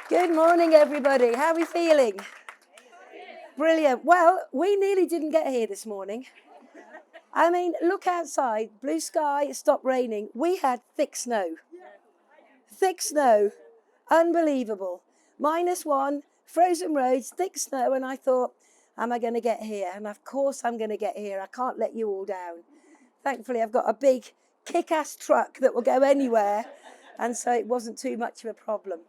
Good morning, everybody. How are we feeling? Brilliant. Well, we nearly didn't get here this morning. I mean, look outside. Blue sky, it stopped raining. We had thick snow. Thick snow. Unbelievable. -1, frozen roads, thick snow. And I thought, am I going to get here? And of course I'm going to get here. I can't let you all down. Thankfully, I've got a big kick-ass truck that will go anywhere. And so it wasn't too much of a problem.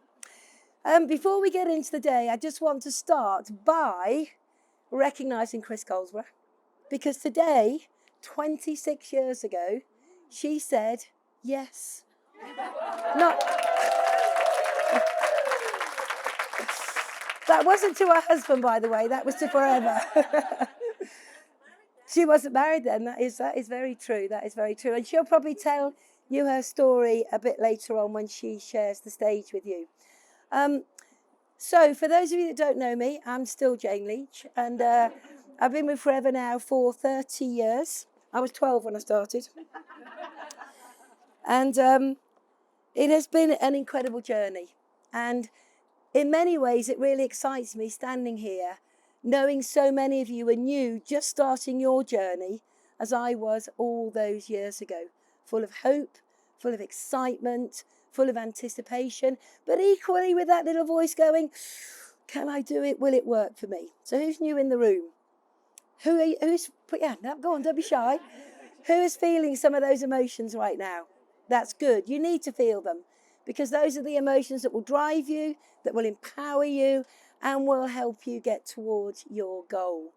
Before we get into the day, I just want to start by recognising Chris Goldsborough. Because today, 26 years ago, she said yes. Not, that wasn't to her husband, by the way. That was to forever. She wasn't married then. That is very true. That is very true. And she'll probably tell you her story a bit later on when she shares the stage with you. So for those of you that don't know me, I'm still Jayne Leach, and I've been with Forever now for 30 years. I was 12 when I started. And it has been an incredible journey. And in many ways, it really excites me standing here, knowing so many of you are new, just starting your journey, as I was all those years ago, full of hope, full of excitement, full of anticipation, but equally with that little voice going, can I do it? Will it work for me? So who's new in the room? Who's put your hand up? Go on, don't be shy. Who is feeling some of those emotions right now? That's good. You need to feel them, because those are the emotions that will drive you, that will empower you, and will help you get towards your goal.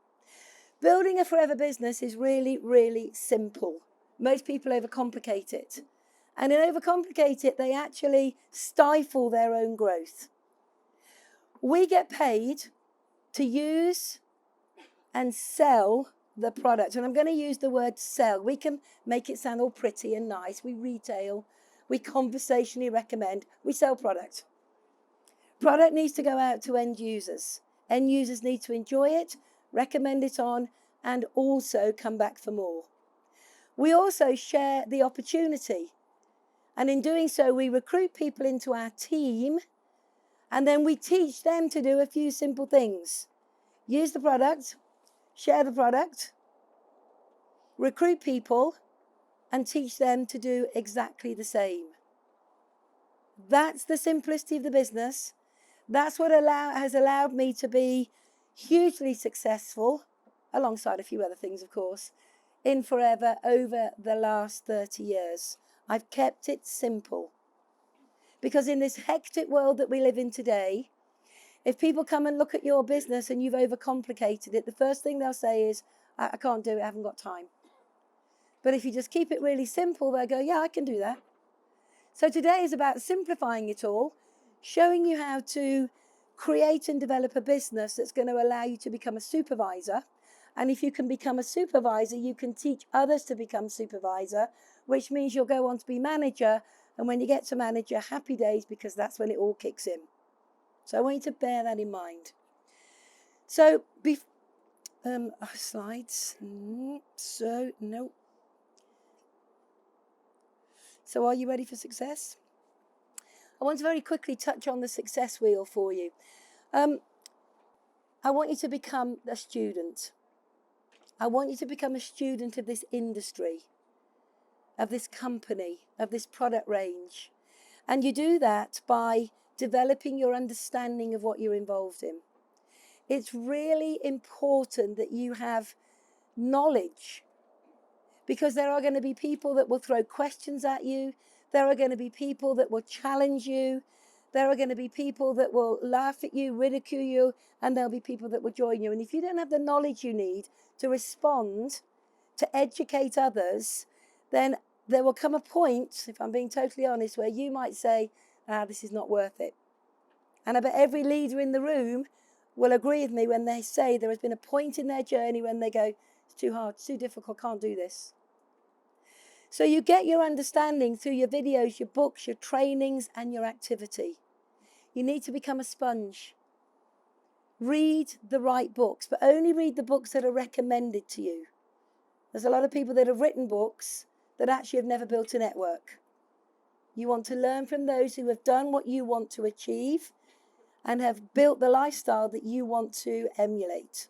Building a forever business is really, really simple. Most people overcomplicate it. And in overcomplicate it, they actually stifle their own growth. We get paid to use and sell the product. And I'm going to use the word sell. We can make it sound all pretty and nice. We retail, we conversationally recommend, we sell product. Product needs to go out to end users. End users need to enjoy it, recommend it on, and also come back for more. We also share the opportunity. And in doing so, we recruit people into our team, and then we teach them to do a few simple things. Use the product, share the product, recruit people, and teach them to do exactly the same. That's the simplicity of the business. That's what has allowed me to be hugely successful, alongside a few other things, of course, in Forever over the last 30 years. I've kept it simple. Because in this hectic world that we live in today, if people come and look at your business and you've overcomplicated it, the first thing they'll say is, I can't do it, I haven't got time. But if you just keep it really simple, they'll go, yeah, I can do that. So today is about simplifying it all, showing you how to create and develop a business that's going to allow you to become a supervisor. And if you can become a supervisor, you can teach others to become supervisor, which means you'll go on to be manager. And when you get to manager, happy days, because that's when it all kicks in. So I want you to bear that in mind. So, slides. No. So are you ready for success? I want to very quickly touch on the success wheel for you. I want you to become a student. I want you to become a student of this industry, of this company, of this product range. And you do that by developing your understanding of what you're involved in. It's really important that you have knowledge, because there are going to be people that will throw questions at you. There are going to be people that will challenge you. There are going to be people that will laugh at you, ridicule you, and there'll be people that will join you. And if you don't have the knowledge you need to respond, to educate others, then there will come a point, if I'm being totally honest, where you might say, this is not worth it. And I bet every leader in the room will agree with me when they say there has been a point in their journey when they go, it's too hard, it's too difficult, can't do this. So you get your understanding through your videos, your books, your trainings, and your activity. You need to become a sponge. Read the right books, but only read the books that are recommended to you. There's a lot of people that have written books that actually have never built a network. You want to learn from those who have done what you want to achieve, and have built the lifestyle that you want to emulate.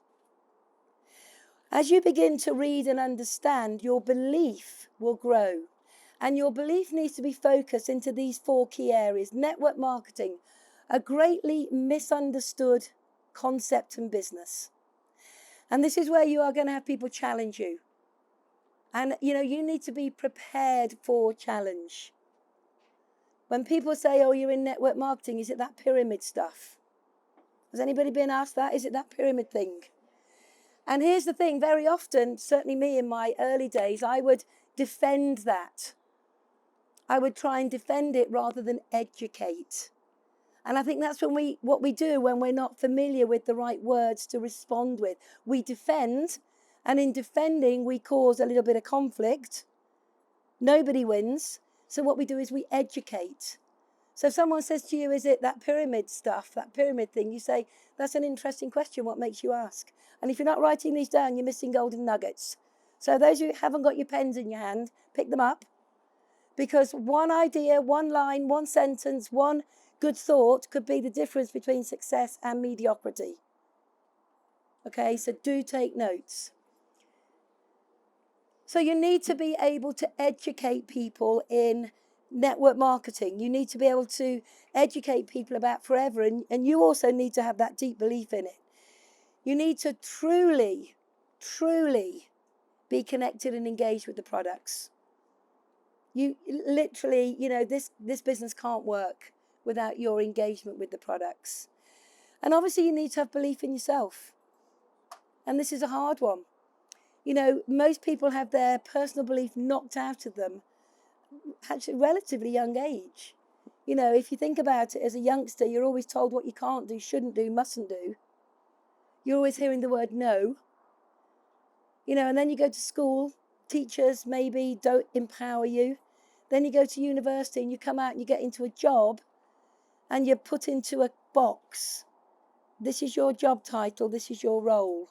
As you begin to read and understand, your belief will grow. And your belief needs to be focused into these 4 key areas. Network marketing, a greatly misunderstood concept in business. And this is where you are going to have people challenge you. And, you need to be prepared for challenge. When people say, oh, you're in network marketing, is it that pyramid stuff? Has anybody been asked that? Is it that pyramid thing? And here's the thing, very often, certainly me in my early days, I would defend that. I would try and defend it rather than educate. And I think that's what we do when we're not familiar with the right words to respond with. We defend, and in defending, we cause a little bit of conflict. Nobody wins. So what we do is we educate. So if someone says to you, is it that pyramid stuff, that pyramid thing? You say, that's an interesting question. What makes you ask? And if you're not writing these down, you're missing golden nuggets. So those who haven't got your pens in your hand, pick them up. Because one idea, one line, one sentence, one good thought could be the difference between success and mediocrity. Okay, so do take notes. So you need to be able to educate people in network marketing. You need to be able to educate people about forever. And you also need to have that deep belief in it. You need to truly, truly be connected and engaged with the products. You literally, this business can't work without your engagement with the products. And obviously you need to have belief in yourself. And this is a hard one. Most people have their personal belief knocked out of them at a relatively young age. If you think about it, as a youngster, you're always told what you can't do, shouldn't do, mustn't do. You're always hearing the word no. And then you go to school, teachers maybe don't empower you. Then you go to university and you come out and you get into a job and you're put into a box. This is your job title, this is your role.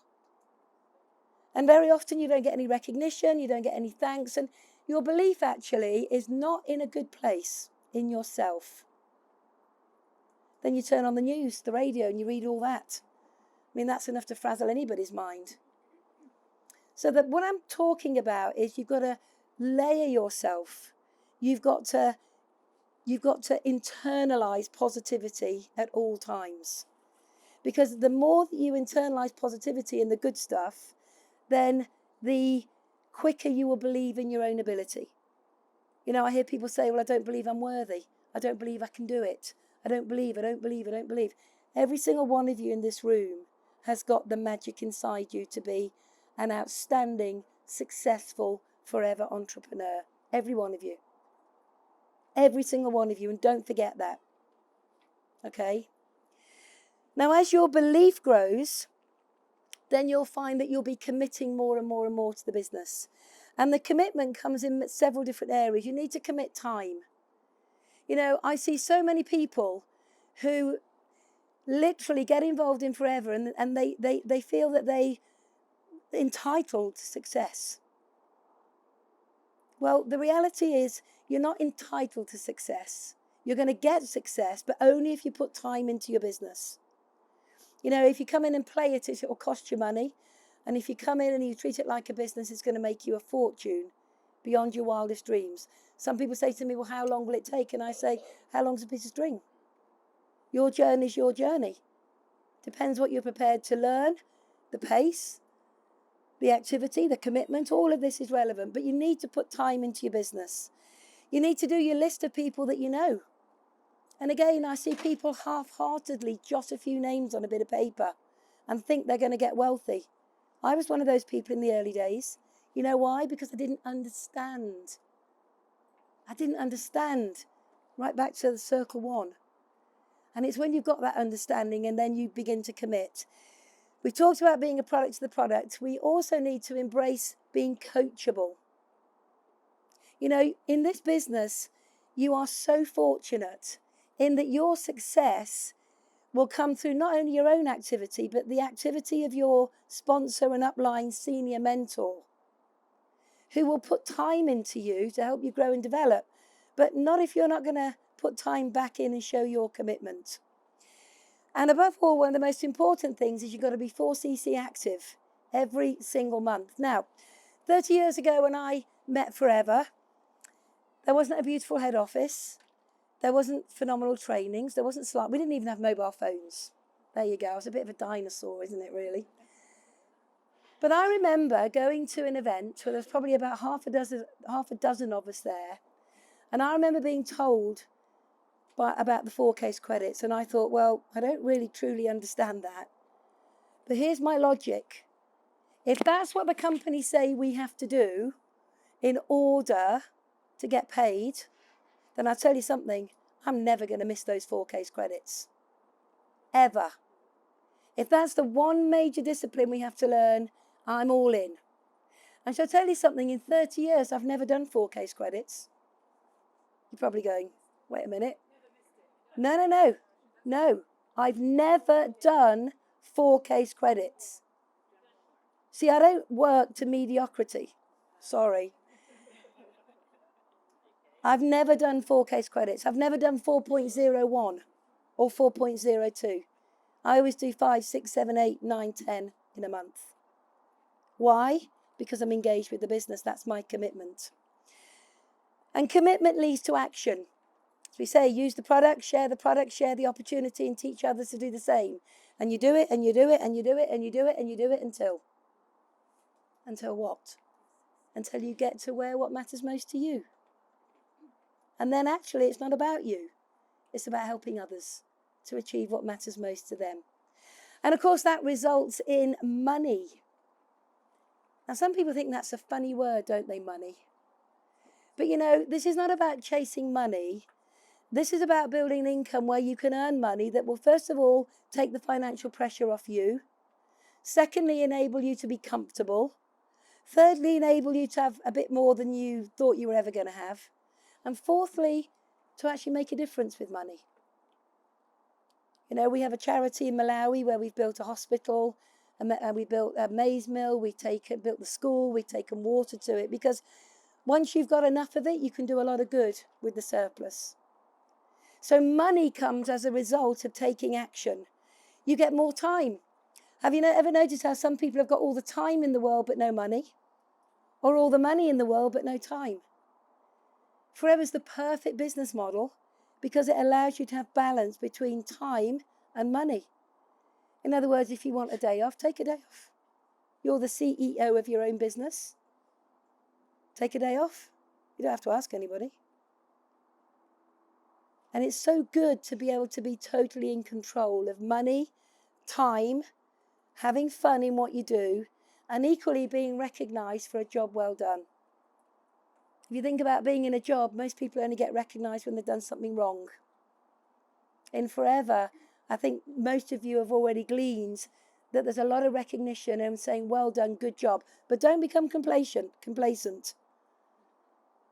And very often you don't get any recognition, you don't get any thanks, and your belief actually is not in a good place in yourself. Then you turn on the news, the radio, and you read all that. That's enough to frazzle anybody's mind. So that what I'm talking about is you've got to layer yourself. You've got to internalize positivity at all times. Because the more that you internalize positivity and the good stuff, then the quicker you will believe in your own ability. I hear people say, well, I don't believe I'm worthy. I don't believe I can do it. I don't believe. Every single one of you in this room has got the magic inside you to be an outstanding, successful, forever entrepreneur. Every one of you. Every single one of you. And don't forget that. Okay? Now, as your belief grows, then you'll find that you'll be committing more and more and more to the business. And the commitment comes in several different areas. You need to commit time. I see so many people who literally get involved in forever and they feel that they're entitled to success. Well, the reality is you're not entitled to success. You're going to get success, but only if you put time into your business. If you come in and play it, it will cost you money. And if you come in and you treat it like a business, it's going to make you a fortune beyond your wildest dreams. Some people say to me, well, how long will it take? And I say, how long's a piece of string? Your journey is your journey. Depends what you're prepared to learn, the pace, the activity, the commitment, all of this is relevant. But you need to put time into your business. You need to do your list of people that you know. And again, I see people half-heartedly jot a few names on a bit of paper and think they're going to get wealthy. I was one of those people in the early days. You know why? Because I didn't understand. Right back to the circle one. And it's when you've got that understanding and then you begin to commit. We've talked about being a product to the product. We also need to embrace being coachable. In this business, you are so fortunate in that your success will come through not only your own activity, but the activity of your sponsor and upline senior mentor, who will put time into you to help you grow and develop, but not if you're not going to put time back in and show your commitment. And above all, one of the most important things is you've got to be 4cc active every single month. Now, 30 years ago when I met Forever, there wasn't a beautiful head office. There wasn't phenomenal trainings. There wasn't we didn't even have mobile phones. There you go. I was a bit of a dinosaur, isn't it, really? But I remember going to an event where there was probably about half a dozen of us there. And I remember being told about the 4case credits. And I thought, well, I don't really truly understand that. But here's my logic. If that's what the companies say we have to do in order to get paid, then I'll tell you something, I'm never going to miss those 4case credits. Ever. If that's the one major discipline we have to learn, I'm all in. And shall I tell you something, in 30 years, I've never done 4case credits. You're probably going, wait a minute. No, I've never done 4case credits. See, I don't work to mediocrity. Sorry. I've never done 4case credits. I've never done 4.01 or 4.02. I always do 5, 6, 7, 8, 9, 10 in a month. Why? Because I'm engaged with the business. That's my commitment. And commitment leads to action. As we say, use the product, share the opportunity, and teach others to do the same. And you do it, and you do it, and you do it, and you do it, and you do it until what? Until you get to what matters most to you. And then actually, it's not about you. It's about helping others to achieve what matters most to them. And of course, that results in money. Now, some people think that's a funny word, don't they, money? But you know, this is not about chasing money. This is about building an income where you can earn money that will, first of all, take the financial pressure off you. Secondly, enable you to be comfortable. Thirdly, enable you to have a bit more than you thought you were ever going to have. And fourthly, to actually make a difference with money. You know, we have a charity in Malawi where we've built a hospital, and we built a maize mill, built the school, we've taken water to it, because once you've got enough of it, you can do a lot of good with the surplus. So money comes as a result of taking action. You get more time. Have you ever noticed how some people have got all the time in the world but no money? Or all the money in the world but no time? Forever's the perfect business model because it allows you to have balance between time and money. In other words, if you want a day off, take a day off. You're the CEO of your own business. Take a day off. You don't have to ask anybody. And it's so good to be able to be totally in control of money, time, having fun in what you do, and equally being recognised for a job well done. If you think about being in a job, most people only get recognised when they've done something wrong. In Forever, I think most of you have already gleaned that there's a lot of recognition and saying, well done, good job. But don't become complacent.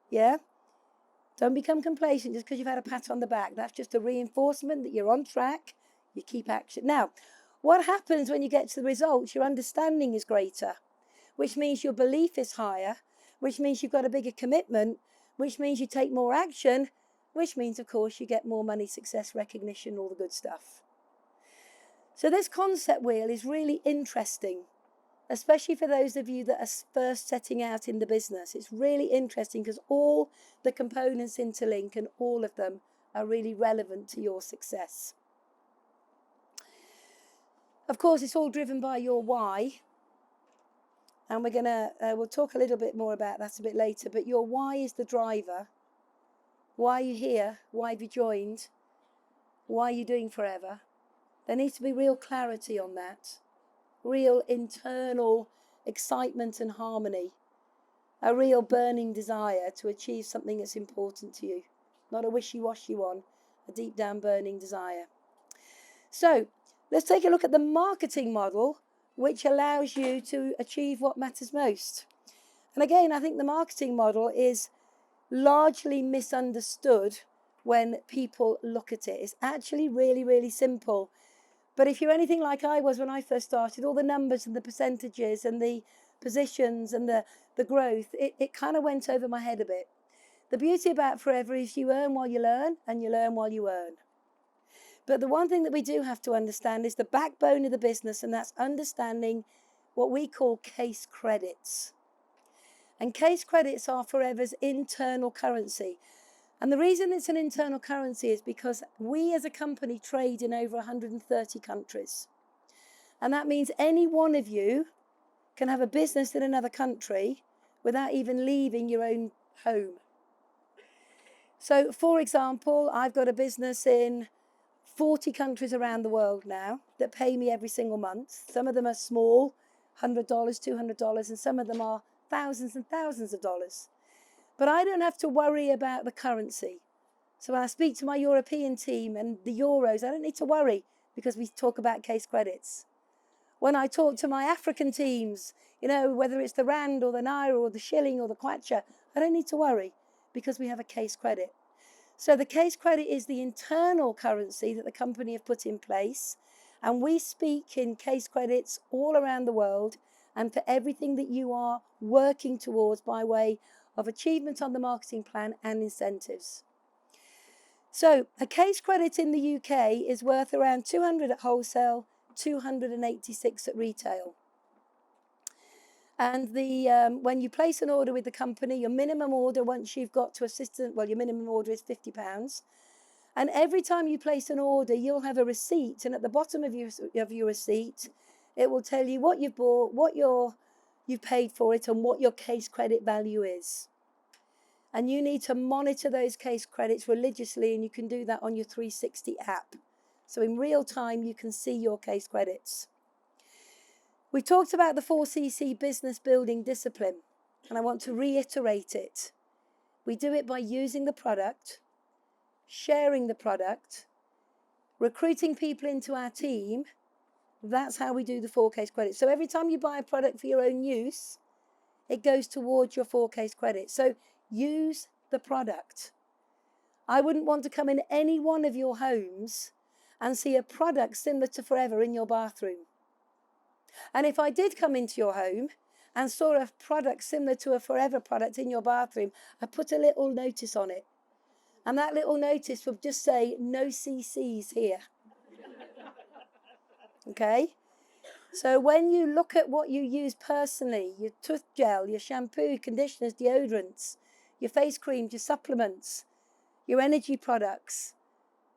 Yeah? Don't become complacent just because you've had a pat on the back. That's just a reinforcement that you're on track. You keep action. Now, what happens when you get to the results? Your understanding is greater, which means your belief is higher, which means you've got a bigger commitment, which means you take more action, which means, of course, you get more money, success, recognition, all the good stuff. So this concept wheel is really interesting, especially for those of you that are first setting out in the business. It's really interesting because all the components interlink and all of them are really relevant to your success. Of course, it's all driven by your why. And we'll talk a little bit more about that a bit later. But your why is the driver. Why are you here? Why have you joined? Why are you doing Forever? There needs to be real clarity on that. Real internal excitement and harmony. A real burning desire to achieve something that's important to you. Not a wishy-washy one. A deep down burning desire. So, let's take a look at the marketing model, which allows you to achieve what matters most. And again, I think the marketing model is largely misunderstood when people look at it. It's actually really, really simple. But if you're anything like I was when I first started, all the numbers and the percentages and the positions and the growth, it kind of went over my head a bit. The beauty about Forever is you earn while you learn and you learn while you earn. But the one thing that we do have to understand is the backbone of the business, and that's understanding what we call case credits. And case credits are Forever's internal currency. And the reason it's an internal currency is because we as a company trade in over 130 countries. And that means any one of you can have a business in another country without even leaving your own home. So, for example, I've got a business in 40 countries around the world now that pay me every single month. Some of them are small, $100, $200, and some of them are thousands and thousands of dollars. But I don't have to worry about the currency. So when I speak to my European team and the euros, I don't need to worry because we talk about case credits. When I talk to my African teams, whether it's the rand or the naira or the shilling or the kwacha, I don't need to worry because we have a case credit. So the case credit is the internal currency that the company have put in place. And we speak in case credits all around the world and for everything that you are working towards by way of achievement on the marketing plan and incentives. So a case credit in the UK is worth around 200 at wholesale, 286 at retail. And when you place an order with the company, your minimum order once you've got to your minimum order is £50. And every time you place an order, you'll have a receipt. And at the bottom of your receipt, it will tell you what you've bought, what you've paid for it, and what your case credit value is. And you need to monitor those case credits religiously, and you can do that on your 360 app. So in real time, you can see your case credits. We talked about the 4CC business building discipline, and I want to reiterate it. We do it by using the product, sharing the product, recruiting people into our team. That's how we do the 4 case credits. So every time you buy a product for your own use, it goes towards your 4 case credits. So use the product. I wouldn't want to come in any one of your homes and see a product similar to Forever in your bathroom. And if I did come into your home and saw a product similar to a Forever product in your bathroom, I'd put a little notice on it. And that little notice would just say, no CCs here. Okay? So when you look at what you use personally, your tooth gel, your shampoo, conditioners, deodorants, your face creams, your supplements, your energy products,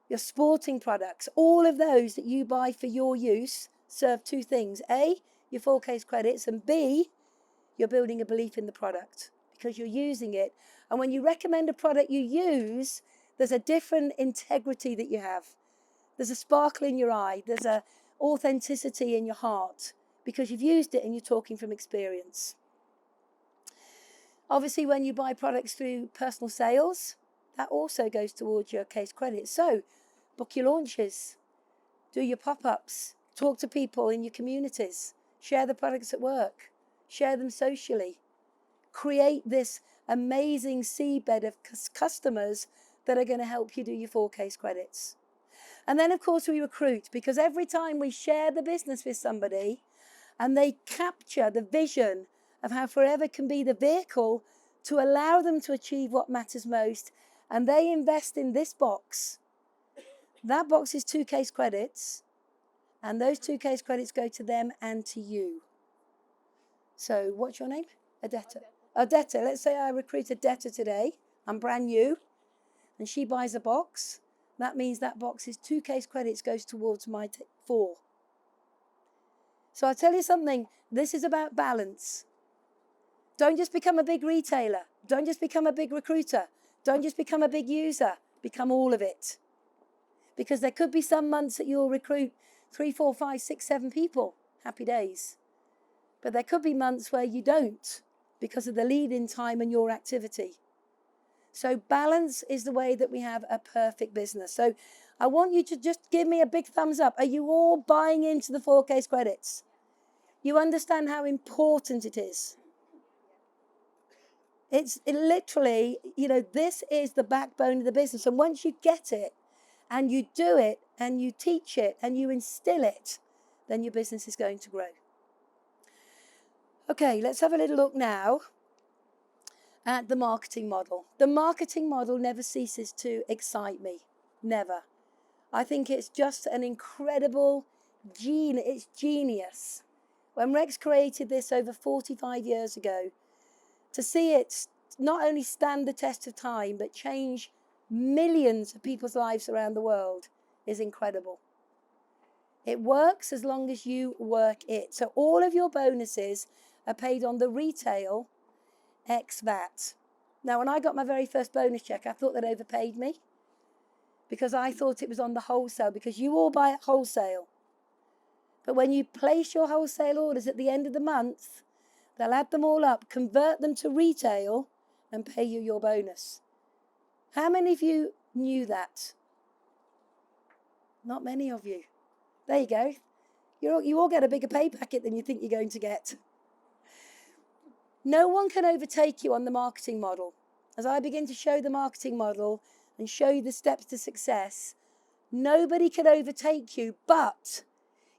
your sporting products, all of those that you buy for your use serve 2 things. A, your 4 case credits, and B, you're building a belief in the product because you're using it. And when you recommend a product you use, there's a different integrity that you have. There's a sparkle in your eye. There's a authenticity in your heart because you've used it and you're talking from experience. Obviously, when you buy products through personal sales, that also goes towards your case credit. So book your launches, do your pop-ups, talk to people in your communities, share the products at work, share them socially, create this amazing seabed of customers that are going to help you do your 4 case credits. And then, of course, we recruit, because every time we share the business with somebody and they capture the vision of how Forever can be the vehicle to allow them to achieve what matters most, and they invest in this box, that box is 2 case credits, and those 2 case credits go to them and to you. So what's your name? Adetta. Odetta. Let's say I recruit Odetta today. I'm brand new, and she buys a box. That means that box is 2 case credits goes towards my 4. So I'll tell you something. This is about balance. Don't just become a big retailer. Don't just become a big recruiter. Don't just become a big user. Become all of it. Because there could be some months that you'll recruit 3, 4, 5, 6, 7 people. Happy days. But there could be months where you don't because of the lead-in time and your activity. So balance is the way that we have a perfect business. So I want you to just give me a big thumbs up. Are you all buying into the 4 case credits? You understand how important it is. It literally, this is the backbone of the business. And once you get it and you do it and you teach it and you instill it, then your business is going to grow. Okay, let's have a little look now at the marketing model. The marketing model never ceases to excite me. Never. I think it's just an incredible it's genius. When Rex created this over 45 years ago, to see it not only stand the test of time, but change millions of people's lives around the world is incredible. It works as long as you work it. So all of your bonuses are paid on the retail ex VAT. Now, when I got my very first bonus check, I thought they'd overpaid me because I thought it was on the wholesale, because you all buy at wholesale. But when you place your wholesale orders at the end of the month, they'll add them all up, convert them to retail, and pay you your bonus. How many of you knew that? Not many of you. There you go. You all get a bigger pay packet than you think you're going to get. No one can overtake you on the marketing model. As I begin to show the marketing model and show you the steps to success, nobody can overtake you, but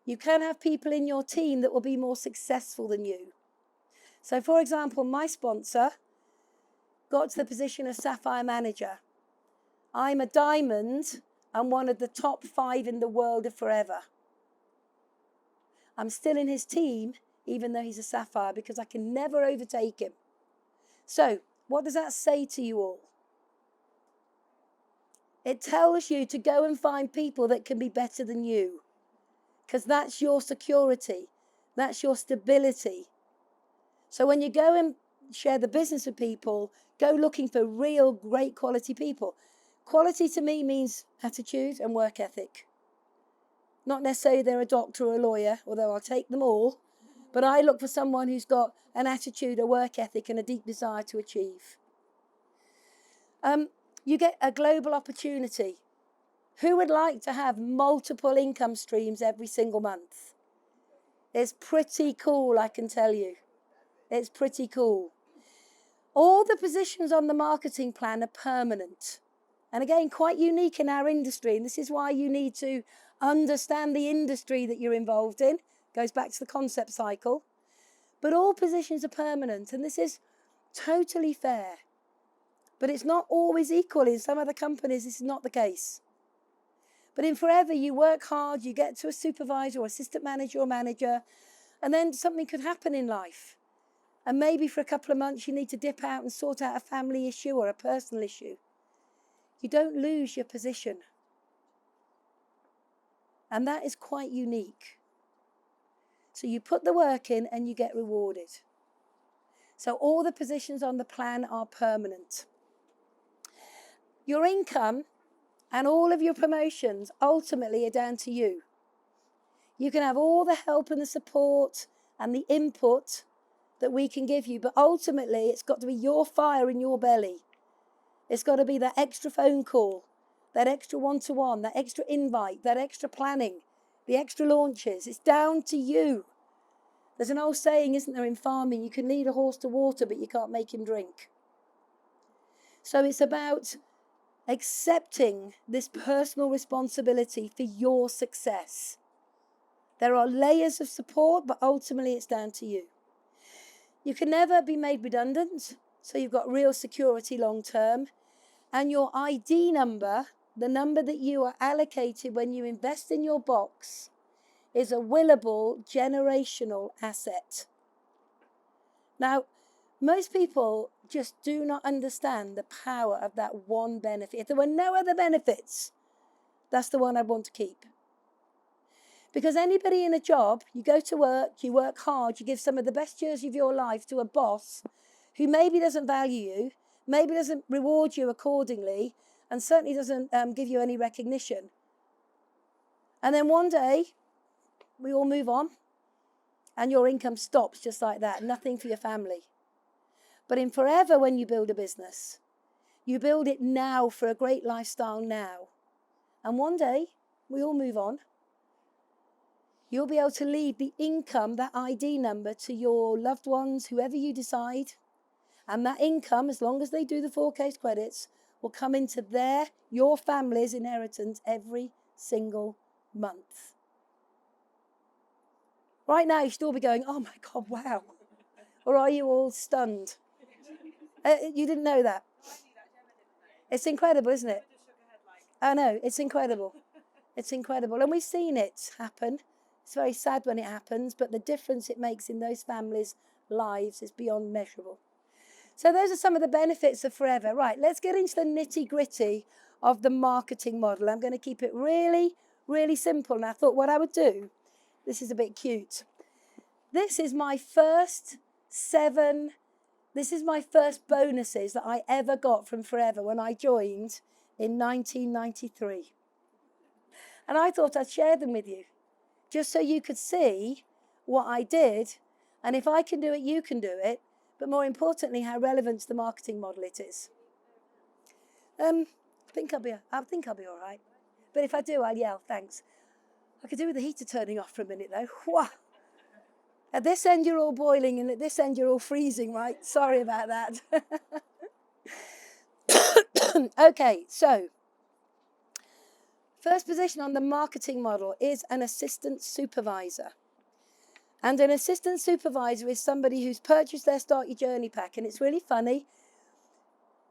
you can have people in your team that will be more successful than you. So, for example, my sponsor got to the position of Sapphire Manager. I'm a diamond and one of the top 5 in the world of forever. I'm still in his team, even though he's a Sapphire, because I can never overtake him. So, what does that say to you all? It tells you to go and find people that can be better than you, because that's your security, that's your stability. So when you go and share the business with people, go looking for real great quality people. Quality to me means attitude and work ethic. Not necessarily they're a doctor or a lawyer, although I'll take them all. But I look for someone who's got an attitude, a work ethic, and a deep desire to achieve. You get a global opportunity. Who would like to have multiple income streams every single month? It's pretty cool, I can tell you. It's pretty cool. All the positions on the marketing plan are permanent. And again, quite unique in our industry. And this is why you need to understand the industry that you're involved in. Goes back to the concept cycle. But all positions are permanent. And this is totally fair. But it's not always equal. In some other companies, this is not the case. But in Forever, you work hard, you get to a supervisor or assistant manager or manager, and then something could happen in life. And maybe for a couple of months, you need to dip out and sort out a family issue or a personal issue. You don't lose your position. And that is quite unique. So you put the work in and you get rewarded. So all the positions on the plan are permanent. Your income and all of your promotions ultimately are down to you. You can have all the help and the support and the input that we can give you, but ultimately it's got to be your fire in your belly. It's got to be that extra phone call, that extra one-to-one, that extra invite, that extra planning, the extra launches. It's down to you. There's an old saying, isn't there, in farming, you can lead a horse to water, but you can't make him drink. So it's about accepting this personal responsibility for your success. There are layers of support, but ultimately it's down to you. You can never be made redundant, so you've got real security long term. And your ID number, the number that you are allocated when you invest in your box, is a willable generational asset. Now, most people just do not understand the power of that one benefit. If there were no other benefits, that's the one I'd want to keep. Because anybody in a job, you go to work, you work hard, you give some of the best years of your life to a boss who maybe doesn't value you, maybe doesn't reward you accordingly, and certainly doesn't give you any recognition. And then one day, we all move on, and your income stops just like that, nothing for your family. But in Forever, when you build a business, you build it now for a great lifestyle now. And one day, we all move on. You'll be able to leave the income, that ID number, to your loved ones, whoever you decide. And that income, as long as they do the 4 case credits, will come into your family's inheritance every single month. Right now, you should all be going, oh my God, wow. Or are you all stunned? You didn't know that? It's incredible, isn't it? I know, it's incredible. It's incredible. And we've seen it happen. It's very sad when it happens, but the difference it makes in those families' lives is beyond measurable. So those are some of the benefits of Forever. Right, let's get into the nitty-gritty of the marketing model. I'm going to keep it really, really simple. And I thought what I would do, this is a bit cute. This is my first bonuses that I ever got from Forever when I joined in 1993. And I thought I'd share them with you, just so you could see what I did. And if I can do it, you can do it. But more importantly, how relevant to the marketing model it is. I think I'll be all right. But if I do, I'll yell, thanks. I could do with the heater turning off for a minute, though. Whoa. At this end, you're all boiling, and at this end, you're all freezing, right? Sorry about that. Okay, so first position on the marketing model is an assistant supervisor. And an assistant supervisor is somebody who's purchased their Start Your Journey pack. And it's really funny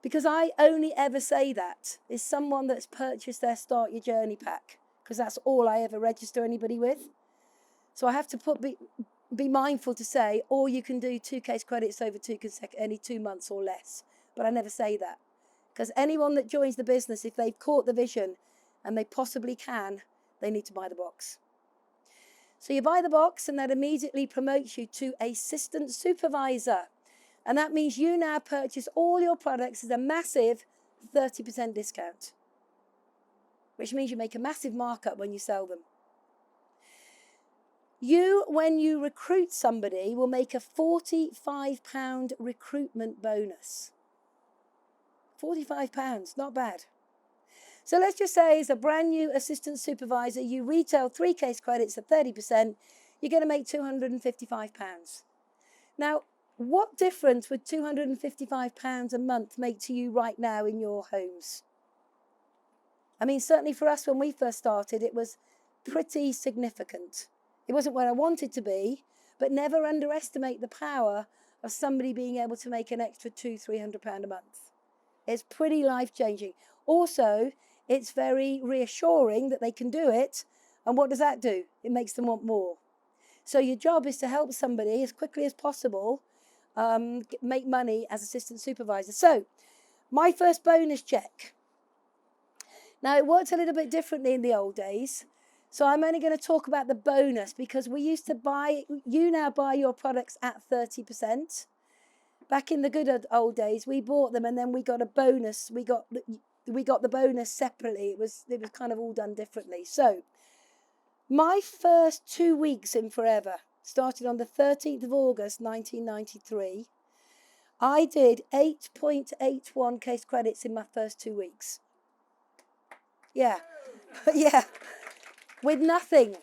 because I only ever say that is someone that's purchased their Start Your Journey pack, because that's all I ever register anybody with. So I have to be mindful to say, or you can do 2 case credits over any 2 months or less. But I never say that, because anyone that joins the business, if they've caught the vision and they possibly can, they need to buy the box. So you buy the box, and that immediately promotes you to assistant supervisor. And that means you now purchase all your products at a massive 30% discount, which means you make a massive markup when you sell them. You, when you recruit somebody, will make a £45 recruitment bonus. £45, not bad. So let's just say as a brand new assistant supervisor, you retail 3 case credits at 30%, you're going to make £255. Now, what difference would £255 a month make to you right now in your homes? I mean, certainly for us when we first started, it was pretty significant. It wasn't where I wanted to be, but never underestimate the power of somebody being able to make an extra £200-300 a month. It's pretty life-changing. Also, it's very reassuring that they can do it. And what does that do? It makes them want more. So your job is to help somebody as quickly as possible make money as assistant supervisor. So my first bonus check. Now, it worked a little bit differently in the old days. So I'm only going to talk about the bonus, because we used to you now buy your products at 30%. Back in the good old days, we bought them and then we got a bonus. We got the bonus separately. It was kind of all done differently. So my first 2 weeks in Forever started on the 13th of August, 1993. I did 8.81 case credits in my first 2 weeks. Yeah, yeah, with nothing,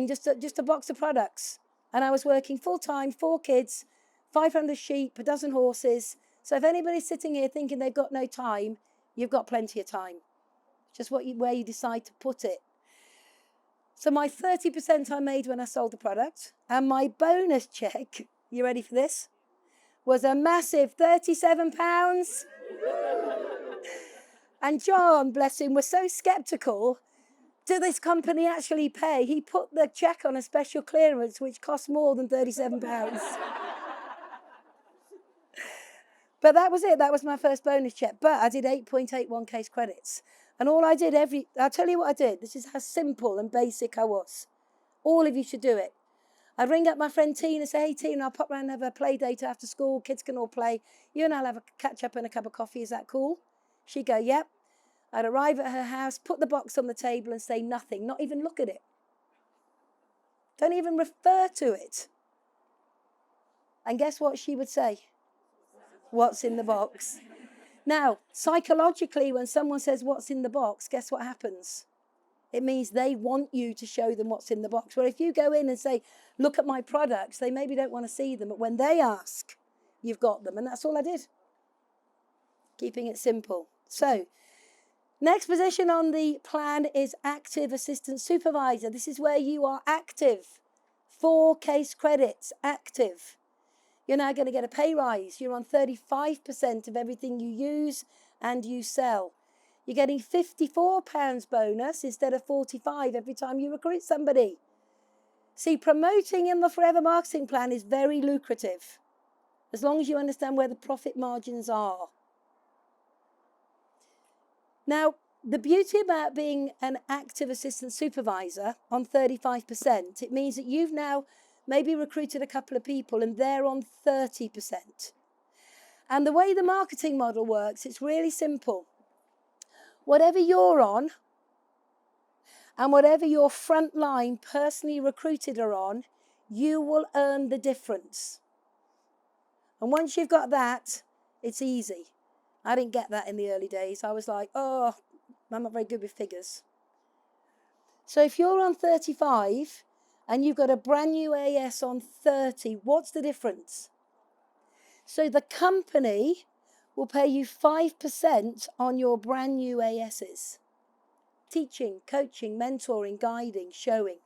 just a box of products. And I was working full-time, 4 kids, 500 sheep, a dozen horses. So if anybody's sitting here thinking they've got no time, you've got plenty of time. Just where you decide to put it. So my 30% I made when I sold the product, and my bonus check, you ready for this, was a massive £37. And John, bless him, was so sceptical. Did this company actually pay? He put the check on a special clearance, which cost more than £37. But that was it. That was my first bonus check. But I did 8.81 case credits. And all I did I'll tell you what I did. This is how simple and basic I was. All of you should do it. I'd ring up my friend Tina and say, hey, Tina, I'll pop round and have a play date after school. Kids can all play. You and I'll have a catch up and a cup of coffee. Is that cool? She'd go, yep. I'd arrive at her house, put the box on the table and say nothing, not even look at it. Don't even refer to it. And guess what she would say? What's in the box? Now, psychologically, when someone says what's in the box, guess what happens? It means they want you to show them what's in the box. Well, if you go in and say, look at my products, they maybe don't want to see them. But when they ask, you've got them. And that's all I did. Keeping it simple. So, next position on the plan is active assistant supervisor. This is where you are active. 4 case credits, active. You're now going to get a pay rise. You're on 35% of everything you use and you sell. You're getting £54 bonus instead of 45 every time you recruit somebody. See, promoting in the Forever Marketing Plan is very lucrative, as long as you understand where the profit margins are. Now, the beauty about being an active assistant supervisor on 35%, it means that you've now maybe recruited a couple of people and they're on 30%. And the way the marketing model works, it's really simple. Whatever you're on and whatever your frontline personally recruited are on, you will earn the difference. And once you've got that, it's easy. I didn't get that in the early days. I was like, oh, I'm not very good with figures. So if you're on 35 and you've got a brand new AS on 30, what's the difference? So the company will pay you 5% on your brand new ASs. Teaching, coaching, mentoring, guiding, showing.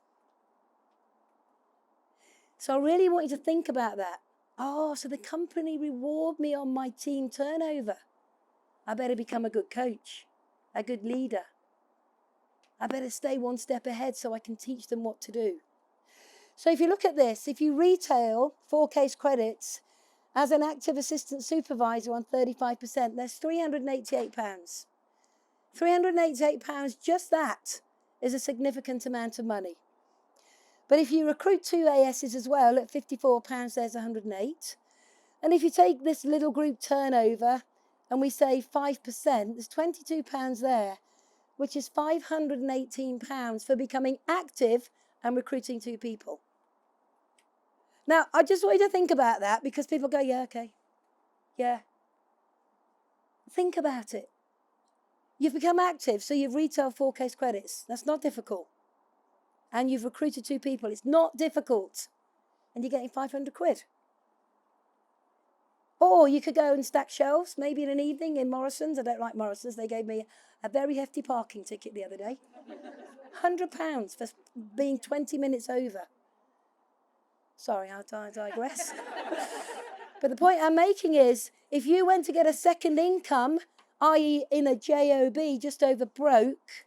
So I really want you to think about that. Oh, so the company reward me on my team turnover. I better become a good coach, a good leader. I better stay one step ahead so I can teach them what to do. So if you look at this, if you retail 4 case credits as an active assistant supervisor on 35%, there's £388. £388, just that is a significant amount of money. But if you recruit 2 ASs as well at £54, there's 108. And if you take this little group turnover and we say 5%, there's £22 there, which is £518 for becoming active and recruiting 2 people. Now, I just want you to think about that because people go, yeah, okay, yeah. Think about it. You've become active, so you've retailed 4 case credits. That's not difficult. And you've recruited 2 people. It's not difficult. And you're getting 500 quid. Or you could go and stack shelves, maybe in an evening in Morrison's. I don't like Morrison's. They gave me a very hefty parking ticket the other day. £100 for being 20 minutes over. Sorry, I digress. But the point I'm making is, if you went to get a second income, i.e. in a job just over broke,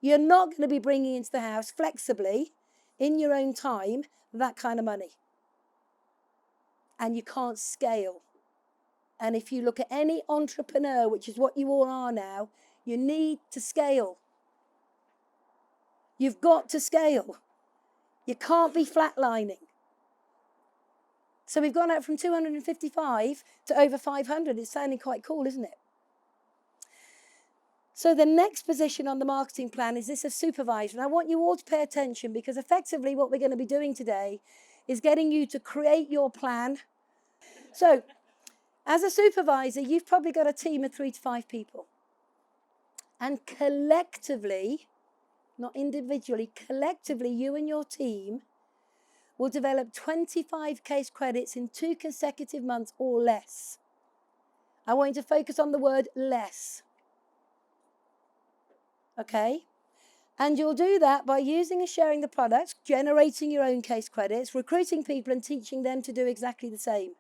you're not going to be bringing into the house flexibly, in your own time, that kind of money. And you can't scale. And if you look at any entrepreneur, which is what you all are now, you need to scale. You've got to scale. You can't be flatlining. So we've gone out from 255 to over 500. It's sounding quite cool, isn't it? So the next position on the marketing plan is this of supervisor. And I want you all to pay attention because effectively what we're going to be doing today is getting you to create your plan. So as a supervisor, you've probably got a team of 3 to 5 people. And collectively, not individually, collectively, you and your team will develop 25 case credits in 2 consecutive months or less. I want you to focus on the word less. Okay? And you'll do that by using and sharing the products, generating your own case credits, recruiting people and teaching them to do exactly the same.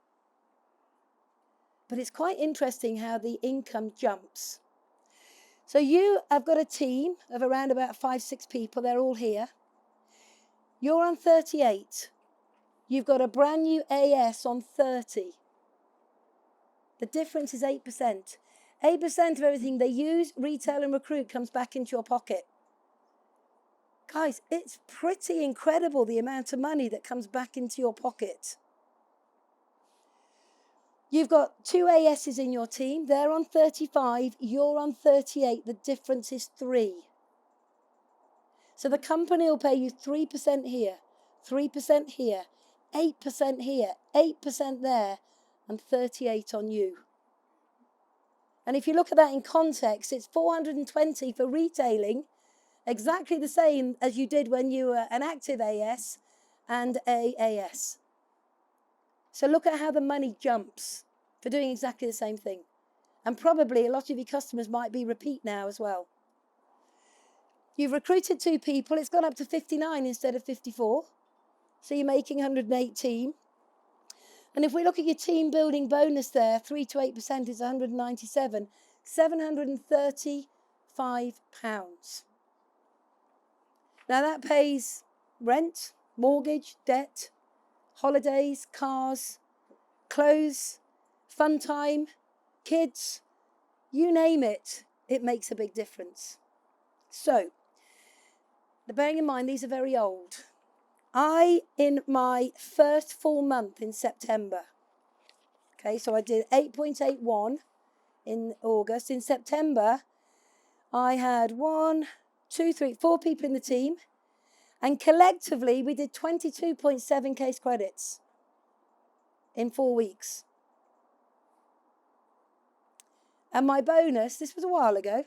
But it's quite interesting how the income jumps. So you have got a team of around about 5, 6 people. They're all here. You're on 38. You've got a brand new AS on 30. The difference is 8%. 8% of everything they use, retail and recruit comes back into your pocket. Guys, it's pretty incredible the amount of money that comes back into your pocket. You've got 2 ASs in your team. They're on 35. You're on 38. The difference is 3. So the company will pay you 3% here, 3% here, 8% here, 8% there, and 38 on you. And if you look at that in context, it's 420 for retailing, exactly the same as you did when you were an active AS and a AS. So look at how the money jumps for doing exactly the same thing. And probably a lot of your customers might be repeat now as well. You've recruited 2 people. It's gone up to 59 instead of 54. So you're making 118. And if we look at your team building bonus there, 3 to 8% is 197. £735. Now that pays rent, mortgage, debt, holidays, cars, clothes, fun time, kids, you name it, it makes a big difference. So, bearing in mind these are very old, in my first full month in September, okay, so I did 8.81 in August. In September, I had 4 people in the team, and collectively we did 22.7 case credits in 4 weeks. And my bonus, this was a while ago,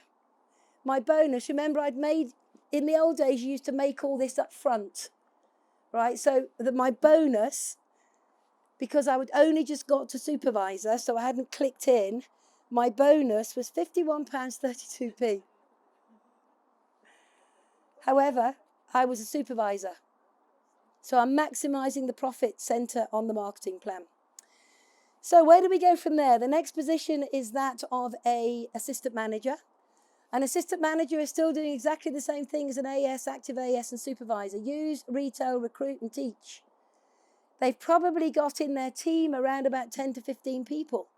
my bonus, remember I'd made, in the old days you used to make all this up front, right? So my bonus, because I would only just got to supervisor, so I hadn't clicked in, my bonus was £51.32p. However, I was a supervisor, so I'm maximising the profit centre on the marketing plan. So where do we go from there? The next position is that of an assistant manager. An assistant manager is still doing exactly the same thing as an AS, active AS and supervisor. Use, retail, recruit and teach. They've probably got in their team around about 10 to 15 people.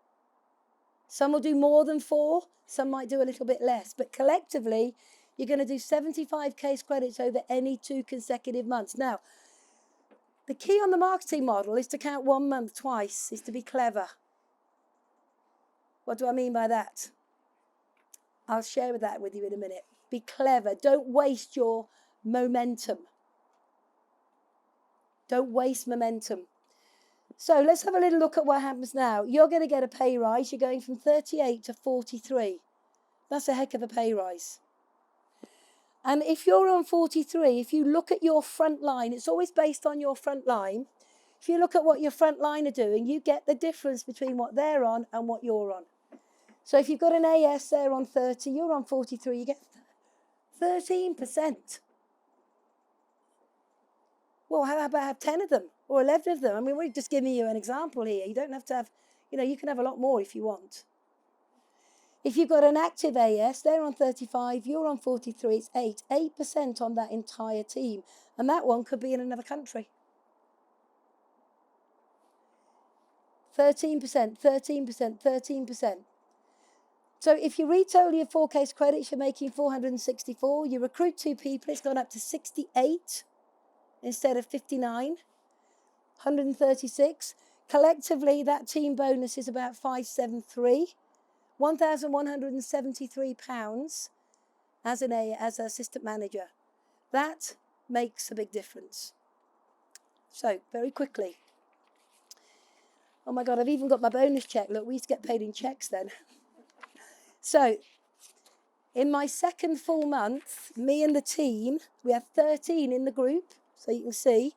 Some will do more than 4, some might do a little bit less. But collectively, you're going to do 75 case credits over any 2 consecutive months. Now, the key on the marketing model is to count 1 month twice, is to be clever. What do I mean by that? I'll share that with you in a minute. Be clever. Don't waste your momentum. Don't waste momentum. So let's have a little look at what happens now. You're going to get a pay rise. You're going from 38 to 43. That's a heck of a pay rise. And if you're on 43, if you look at your front line, it's always based on your front line. If you look at what your front line are doing, you get the difference between what they're on and what you're on. So if you've got an AS there on 30, you're on 43, you get 13%. Well, how about have 10 of them or 11 of them? I mean, we're just giving you an example here. You don't have to have, you can have a lot more if you want. If you've got an active AS, they're on 35, you're on 43, it's 8% on that entire team. And that one could be in another country. 13%, 13%, 13%. So if you retail your 4 case credits, you're making 464. You recruit 2 people, it's gone up to 68 instead of 59, 136. Collectively, that team bonus is about 573, £1,173 as an assistant manager. That makes a big difference. So, very quickly. Oh my God, I've even got my bonus check. Look, we used to get paid in checks then. So, in my second full month, me and the team, we have 13 in the group, so you can see,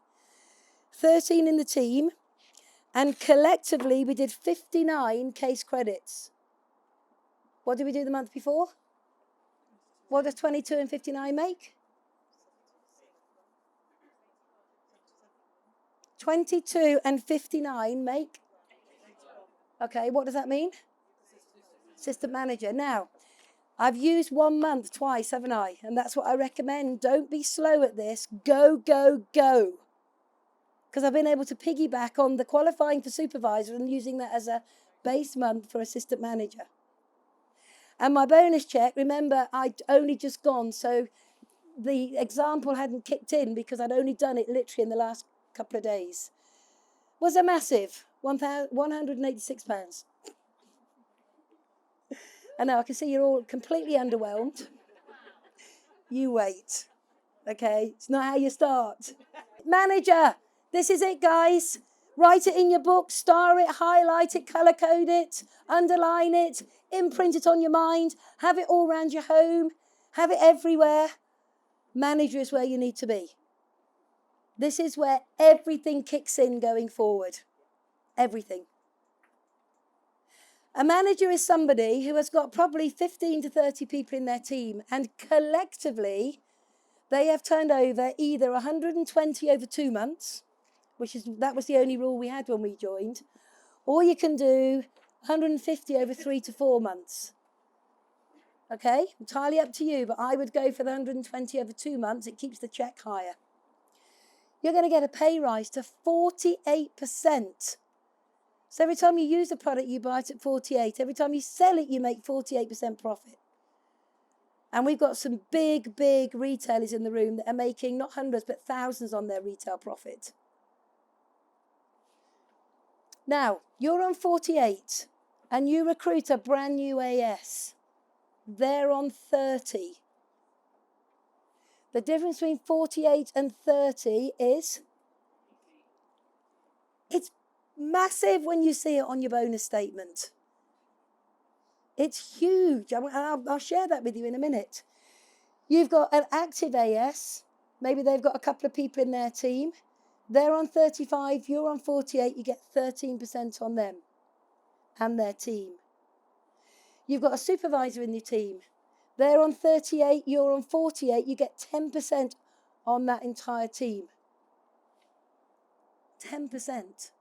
13 in the team, and collectively we did 59 case credits. What did we do the month before? What does 22 and 59 make? 22 and 59 make? Okay, what does that mean? Assistant manager. Now, I've used 1 month twice, haven't I? And that's what I recommend. Don't be slow at this. Go, go, go. Because I've been able to piggyback on the qualifying for supervisor and using that as a base month for assistant manager. And my bonus check, remember, I'd only just gone, so the example hadn't kicked in because I'd only done it literally in the last couple of days. Was a massive £186. And now I can see you're all completely underwhelmed. You wait, okay? It's not how you start. Manager, this is it, guys. Write it in your book, star it, highlight it, colour code it, underline it, imprint it on your mind, have it all around your home, have it everywhere. Manager is where you need to be. This is where everything kicks in going forward. Everything. A manager is somebody who has got probably 15 to 30 people in their team, and collectively they have turned over either 120 over 2 months, that was the only rule we had when we joined, or you can do 150 over 3 to 4 months. Okay, entirely up to you, but I would go for the 120 over 2 months. It keeps the check higher. You're going to get a pay rise to 48%. So every time you use a product, you buy it at 48. Every time you sell it, you make 48% profit. And we've got some big retailers in the room that are making not hundreds, but thousands on their retail profit. Now, you're on 48 and you recruit a brand new AS. They're on 30. The difference between 48 and 30 is, it's massive when you see it on your bonus statement. It's huge. I'll share that with you in a minute. You've got an active AS. Maybe they've got a couple of people in their team. They're on 35, you're on 48, you get 13% on them and their team. You've got a supervisor in your team. They're on 38, you're on 48, you get 10% on that entire team. 10%.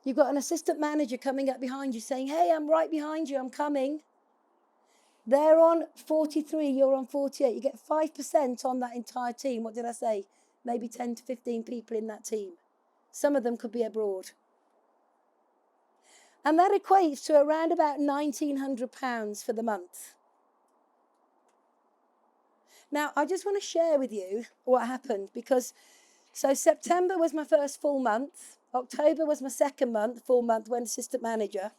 You've got an assistant manager coming up behind you saying, hey, I'm right behind you, I'm coming. They're on 43, you're on 48. You get 5% on that entire team. What did I say? Maybe 10 to 15 people in that team. Some of them could be abroad. And that equates to around about £1,900 for the month. Now, I just want to share with you what happened, because so September was my first full month. October was my second full month when assistant manager.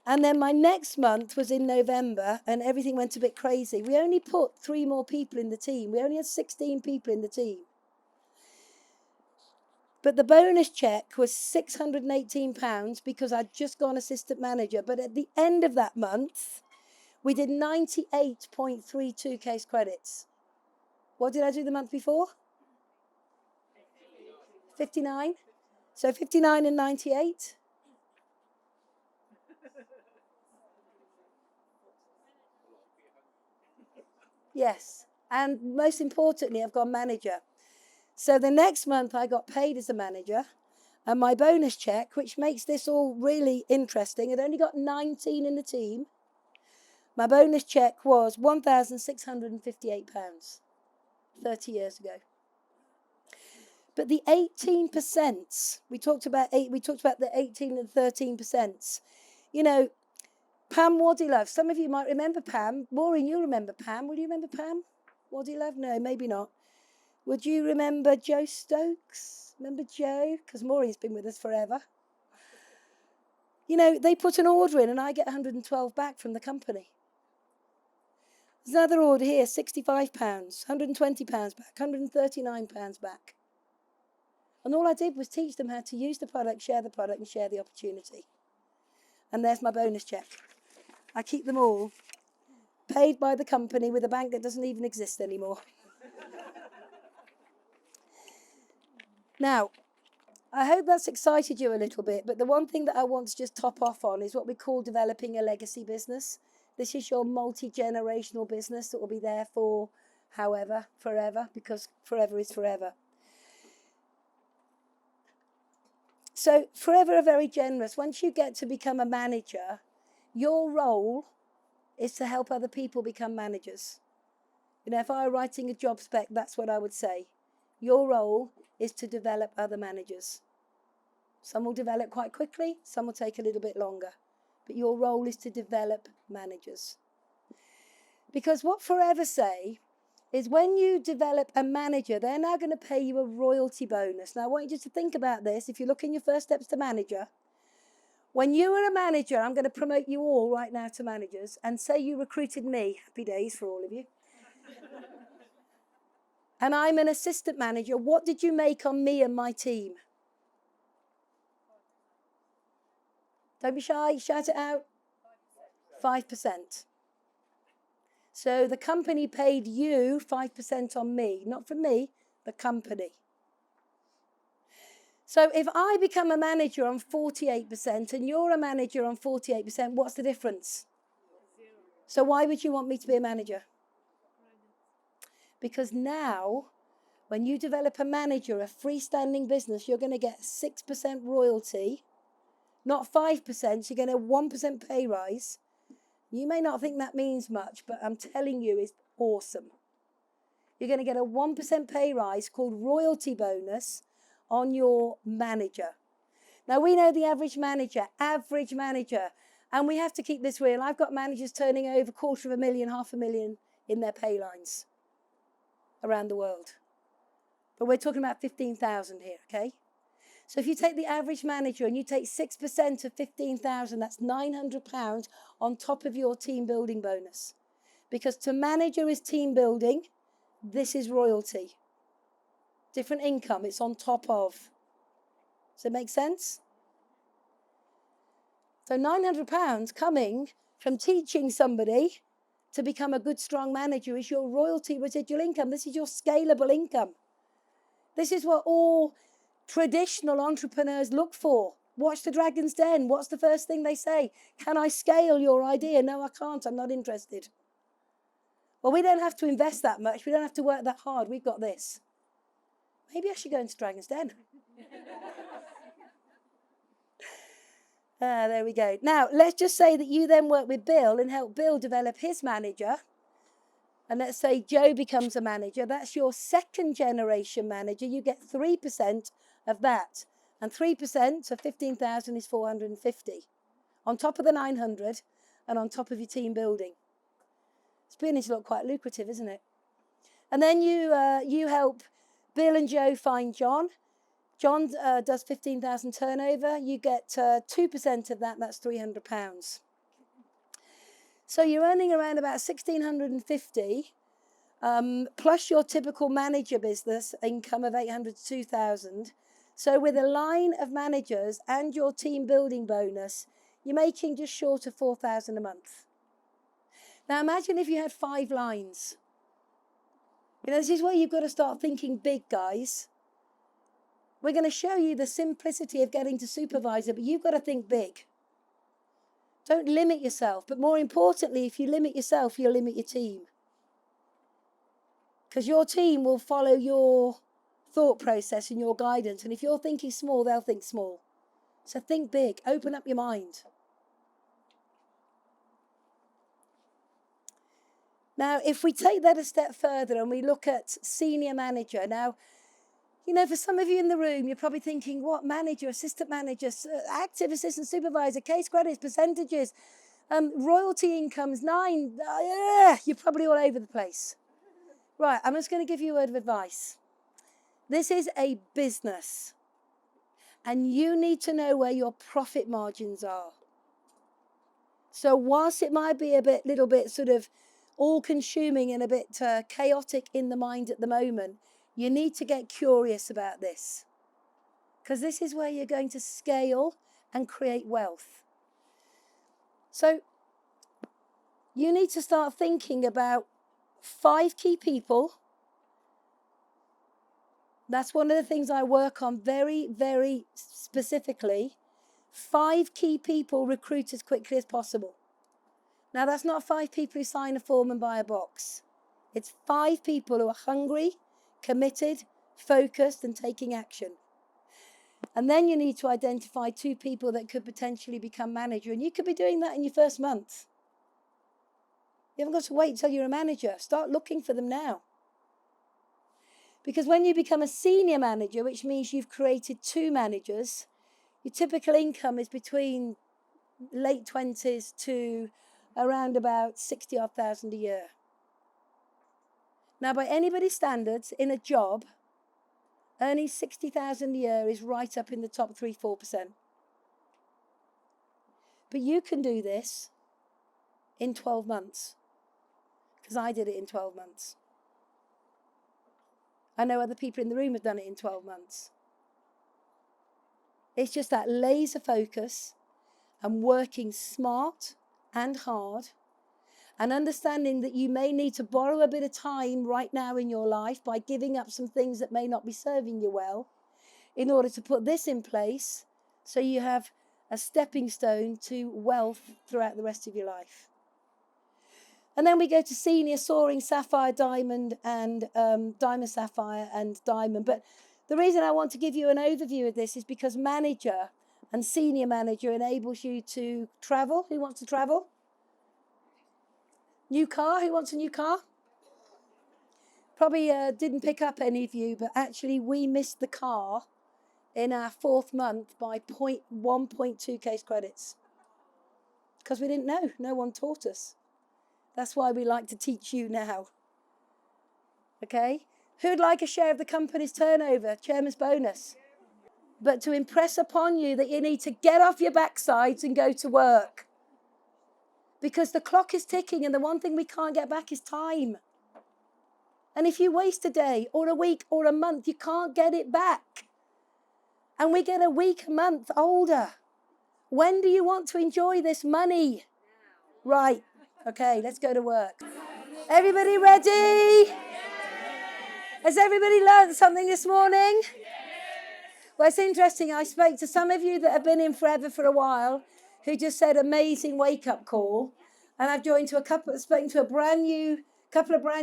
And then my next month was in November, and everything went a bit crazy. We only put 3 more people in the team. We only had 16 people in the team. But the bonus check was £618 because I'd just gone assistant manager. But at the end of that month, we did 98.32 case credits. What did I do the month before? 59. So 59 and 98. Yes. And most importantly, I've gone manager. So the next month I got paid as a manager, and my bonus check, which makes this all really interesting, I'd only got 19 in the team. My bonus check was £1,658, 30 years ago. But the 18%, we talked about the 18 and 13%. You know, Pam Wadilove, some of you might remember Pam. Maureen, you remember Pam. Will you remember Pam Wadilove? No, maybe not. Would you remember Joe Stokes? Remember Joe? Because Maureen's been with us forever. You know, they put an order in and I get 112 back from the company. There's another order here, £65, £120 back, £139 back. And all I did was teach them how to use the product, and share the opportunity. And there's my bonus check. I keep them all paid by the company with a bank that doesn't even exist anymore. Now, I hope that's excited you a little bit, but the one thing that I want to just top off on is what we call developing a legacy business. This is your multi-generational business that will be there for forever, because forever is forever. So forever are very generous. Once you get to become a manager, your role is to help other people become managers. You know, if I were writing a job spec, that's what I would say. Your role is to develop other managers. Some will develop quite quickly, some will take a little bit longer. But your role is to develop managers. Because what Forever say is when you develop a manager, they're now going to pay you a royalty bonus. Now, I want you just to think about this. If you're looking your first steps to manager, when you were a manager, I'm going to promote you all right now to managers, and say you recruited me. Happy days for all of you. And I'm an assistant manager. What did you make on me and my team? Don't be shy, shout it out. 5%. So the company paid you 5% on me, not from me, the company. So if I become a manager on 48% and you're a manager on 48%, what's the difference? So why would you want me to be a manager? Because now, when you develop a manager, a freestanding business, you're going to get 6% royalty, not 5%, so you're going to 1% pay rise, You may not think that means much, but I'm telling you, it's awesome. You're going to get a 1% pay rise called royalty bonus on your manager. Now, we know the average manager, and we have to keep this real. I've got managers turning over $250,000, $500,000 in their pay lines around the world. But we're talking about 15,000 here, okay? So if you take the average manager and you take 6% of 15,000, that's £900 on top of your team building bonus. Because to manager is team building, this is royalty. Different income, it's on top of. Does it make sense? So £900 coming from teaching somebody to become a good, strong manager is your royalty residual income. This is your scalable income. This is what all traditional entrepreneurs look for. Watch the Dragon's Den. What's the first thing they say? Can I scale your idea? No, I can't. I'm not interested. Well, we don't have to invest that much. We don't have to work that hard. We've got this. Maybe I should go into Dragon's Den. There we go. Now, let's just say that you then work with Bill and help Bill develop his manager. And let's say Joe becomes a manager. That's your second generation manager. You get 3% of that. And 3% of 15,000 is 450. On top of the 900 and on top of your team building. It's beginning to look quite lucrative, isn't it? And then you help Bill and Joe find John. John does 15,000 turnover. You get 2% of that. That's £300. So you're earning around about 1,650, plus your typical manager business income of 800 to 2,000. So with a line of managers and your team building bonus, you're making just short of 4,000 a month. Now imagine if you had 5 lines. You know, this is where you've got to start thinking big, guys. We're going to show you the simplicity of getting to supervisor, but you've got to think big. Don't limit yourself. But more importantly, if you limit yourself, you'll limit your team. Because your team will follow your thought process and your guidance. And if you're thinking small, they'll think small. So think big. Open up your mind. Now, if we take that a step further and we look at senior manager. Now, you know, for some of you in the room, you're probably thinking, what manager, assistant manager, active assistant supervisor, case credits, percentages, royalty incomes, 9. You're probably all over the place. Right, I'm just going to give you a word of advice. This is a business. And you need to know where your profit margins are. So whilst it might be little bit sort of all-consuming and a bit chaotic in the mind at the moment, you need to get curious about this. Because this is where you're going to scale and create wealth. So you need to start thinking about 5 key people. That's one of the things I work on very, very specifically. 5 key people recruit as quickly as possible. Now, that's not 5 people who sign a form and buy a box. It's 5 people who are hungry, committed, focused, and taking action. And then you need to identify 2 people that could potentially become manager. And you could be doing that in your first month. You haven't got to wait until you're a manager. Start looking for them now. Because when you become a senior manager, which means you've created 2 managers, your typical income is between late 20s to around about 60,000 a year. Now, by anybody's standards, in a job, earning 60,000 a year is right up in the top 3-4%. But you can do this in 12 months. Because I did it in 12 months. I know other people in the room have done it in 12 months. It's just that laser focus and working smart and hard and understanding that you may need to borrow a bit of time right now in your life by giving up some things that may not be serving you well in order to put this in place so you have a stepping stone to wealth throughout the rest of your life. And then we go to senior, soaring, sapphire, diamond, and diamond, sapphire, and diamond. But the reason I want to give you an overview of this is because manager and senior manager enables you to travel. Who wants to travel? New car? Who wants a new car? Probably didn't pick up any of you, but actually we missed the car in our 4th month by 1.2 case credits. Because we didn't know. No one taught us. That's why we like to teach you now. Okay? Who'd like a share of the company's turnover? Chairman's bonus. But to impress upon you that you need to get off your backsides and go to work. Because the clock is ticking and the one thing we can't get back is time. And if you waste a day or a week or a month, you can't get it back. And we get a week, a month older. When do you want to enjoy this money? Right. Okay, let's go to work. Everybody ready? Has everybody learned something this morning? Well, it's interesting. I spoke to some of you that have been in forever for a while who just said amazing wake-up call. And I've spoken to a couple of brand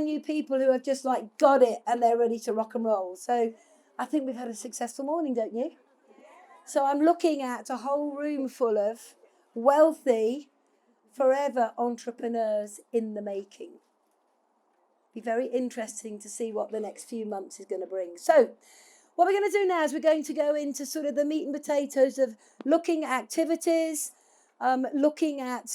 new people who have just like got it and they're ready to rock and roll. So I think we've had a successful morning, don't you? So I'm looking at a whole room full of wealthy, forever entrepreneurs in the making. Be very interesting to see what the next few months is going to bring. So what we're going to do now is we're going to go into sort of the meat and potatoes of looking at activities, looking at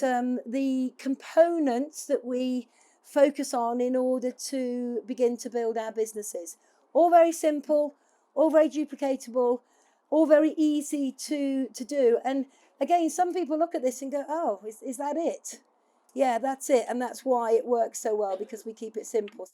the components that we focus on in order to begin to build our businesses. All very simple, all very duplicatable, all very easy to do. And again, some people look at this and go, oh, is that it? Yeah, that's it. And that's why it works so well, because we keep it simple.